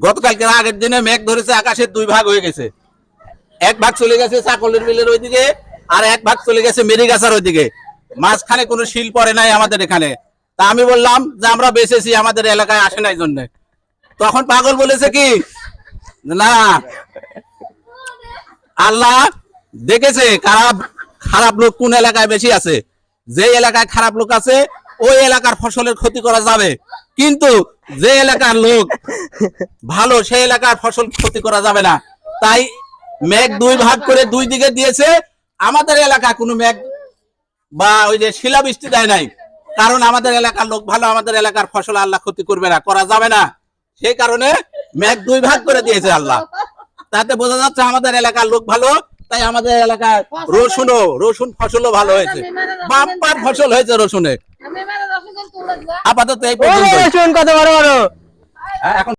গতকালকে আগের দিনে মেঘ ধরেছে, আকাশের 2 ভাগ হয়ে গেছে। এক ভাগ চলে গেছে চাকলের মিলের ওইদিকে, আর এক ভাগ চলে গেছে মেরিগাছার ওইদিকে। মাঝখানে কোনো শিল পড়ে নাই আমাদের এখানে। তা আমি বললাম যে আমরা বেঁচেছি, আমাদের এলাকায় আসে নাই জন্য। তখন পাগল বলেছে কি, না আল্লাহ দেখেছে খারাপ লোক কোন এলাকায় বেশি আছে। যে এলাকায় খারাপ লোক আছে ওই এলাকার ফসলের ক্ষতি করা যাবে, কিন্তু যে এলাকার লোক ভালো সেই এলাকার ফসল ক্ষতি করা যাবে না। তাই মেঘ 2 ভাগ করে 2 দিকে দিয়েছে। আমাদের এলাকা কোনো মেঘ বা ওই যে শিলাবৃষ্টি দেয় নাই, কারণ আমাদের এলাকার লোক ভালো, আমাদের এলাকার ফসল আল্লাহ ক্ষতি করবে না, করা যাবে না। সেই কারণে মেঘ 2 ভাগ করে দিয়েছে আল্লাহ। তাতে বোঝা যাচ্ছে আমাদের এলাকার লোক ভালো, তাই আমাদের এলাকায় রসুন ফসলও ভালো হয়েছে, বাম্পার ফসল হয়েছে রসুনে। আপাতত এই পর্যন্ত। কত বড় বড় এখন